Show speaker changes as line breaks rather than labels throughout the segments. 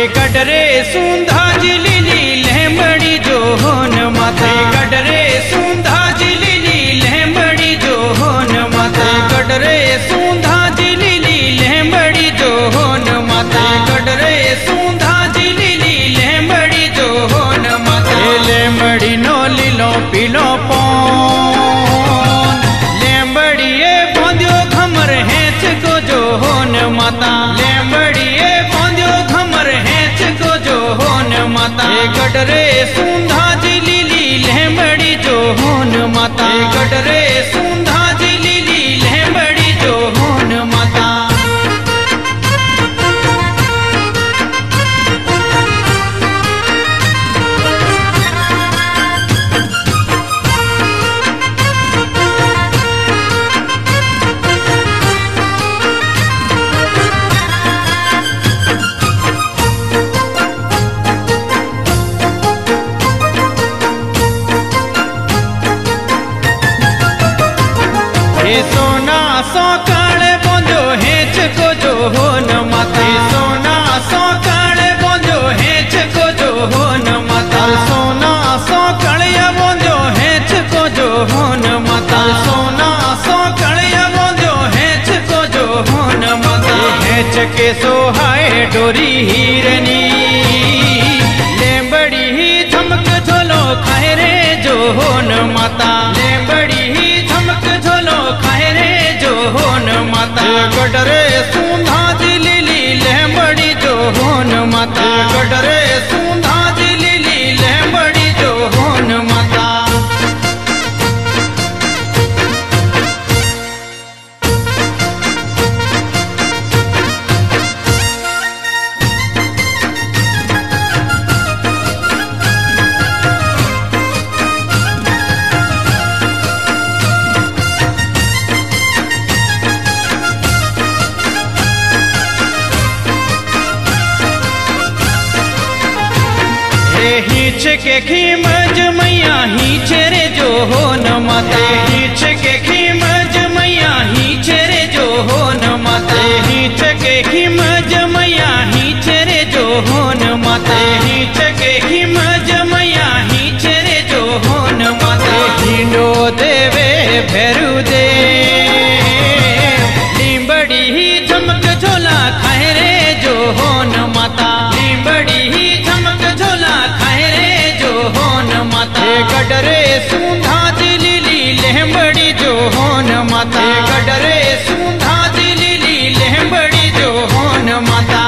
गडरे सुंधा जिलीली लहमड़ी जो होन माता गडरे सुंधा जिलीली लहमड़ी जो होन माता गडरे सुंधा जिलीली लहमड़ी जो होन माता गडरे सुंधा जिलीली लहमड़ी जो होन माता लहमड़ी नो लीलो पीलो पौन लहमड़िए बोंद्यो खमर हेच को जो होन माता लहमड़िए माता गडरे सुंधा जिलीली लहमड़ी जो होन माता गडरे सुंधा जिलीली लहमड़ी जो होन माता सोना सो काले बोंजो हेच को जो होन माता सोना सो काले बोंजो हेच को जो होन माता सोना सो कलिया बोंजो हेच को जो होन माता सोना सो कलिया बोंजो हेच को जो होन माता हेच के सोहाए डोरी हीरनी लेंबड़ी ही धमक झोलो खाए रे जो होन माता लेंबड़ी ही धमक झोलो खाए रे जो होन माता गडरे सुंधा जिलीली लहमड़ी जो होन माता गडरे सुंधा जिलीली लहमड़ी जो होन माता हिच के खीमज मैया हिच रे जो होन माता हिच के खीमज मैया हिच रे जो होन माता हिच के खीमज मैया हिच रे जो होन माता हिच के खीमज मैया हिच रे जो होन माता हिंडो देवे भैरू दे लिंबड़ी ही झमक झोला खाए रे जो होन माता लिंबड़ी ही झमक झोला खाए रे जो होन माता गडरे सुंधा जिलीली लहमड़ी जो होन माता गडरे सुंधा जिलीली लहमड़ी जो होन माता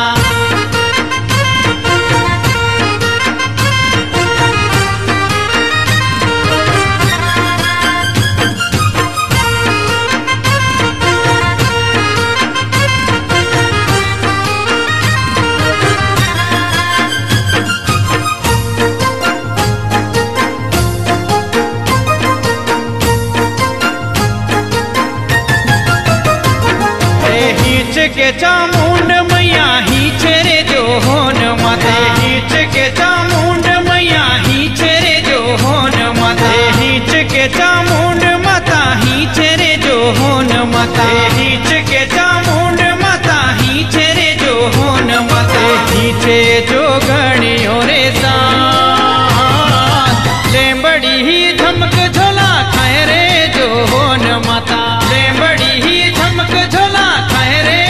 के चामुंड मैया हिच रे जो होन माता हिच के चामुंड मैया हिच रे जो होन माता हिच के चामुंड माता हिच रे जो होन माता हिच के चामुंड माता हिच रे जो होन माता हिचे जो गणियों रे साथ लेंबड़ी ही धमक झोला खाए रे जो होन माता लेंबड़ी ही धमक झोला खाए रे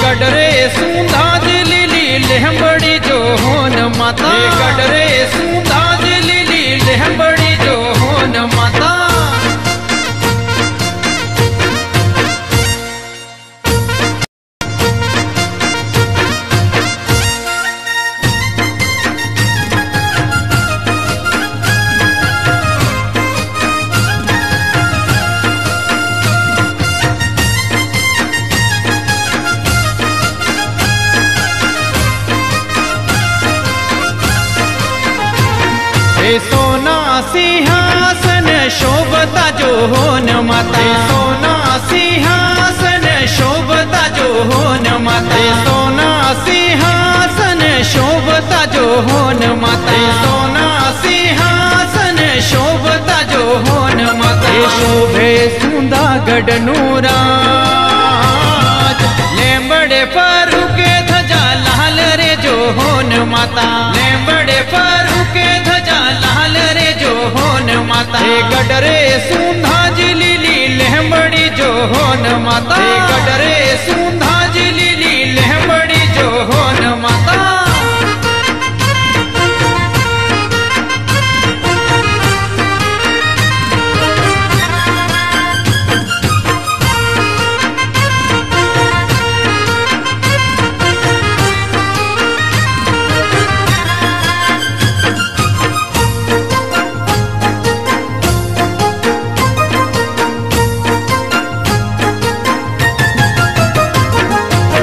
गडरे सुंधा जिलीली लहमड़ी जो होन माता गडरे सुंधा जिलीली लहमड़ी जो होन माता सोना सिंहासन शोभता जो होन माता सोना सिंहासन शोभता जो होन माता सोना सिंहासन शोभता जो होन माता सोना सिंहासन शोभता जो होन माता शोभे सुंदा गडनूराज लेंबड़े पर के ध्वजा लाल माता गडरे सूंधा जिलीली लहमड़ी जो होन माता गडरे सूंधा जिलीली लहमड़ी जो होन माता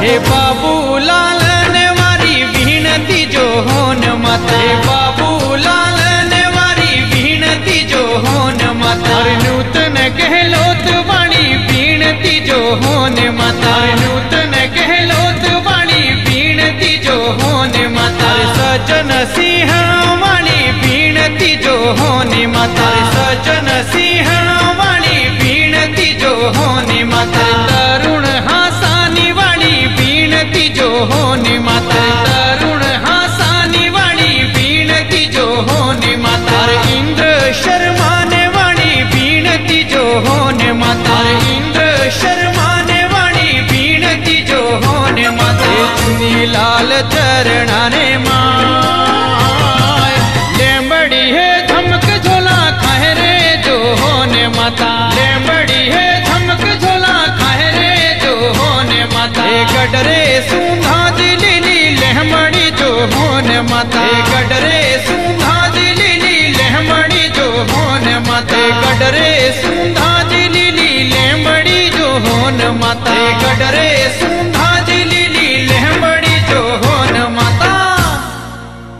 हे बाबू लालन वारी विनती जो होन माता बाबू लालन वारी विनती जो होन माता नूतन कहलोत वाणी विनती जो होन माता नूतन कहलोत वाणी विनती जो होन माता सजन सिंह वाणी विनती जो होन माता सजन सिंह वाणी विनती जो होन माता तरुण हासानी वाणी विनती जो होने माता तरुण हासानी वाणी विनती जो होने माता इंद्र शर्माने वाणी विनती जो होने माता इंद्र शर्माने वाणी विनती जो होने माता चुनी लाल चरणाने माय लेंबड़ी है धमक झोला खाए रे जो होने माता लेंबड़ी है धमक झोला खाए रे जो होने माता गडरे सूंधा जिलीली लहमड़ी जो होन माता गडरे सूंधा जिलीली लहमड़ी जो होन माता गडरे सूंधा जिलीली लहमड़ी जो होन माता गडरे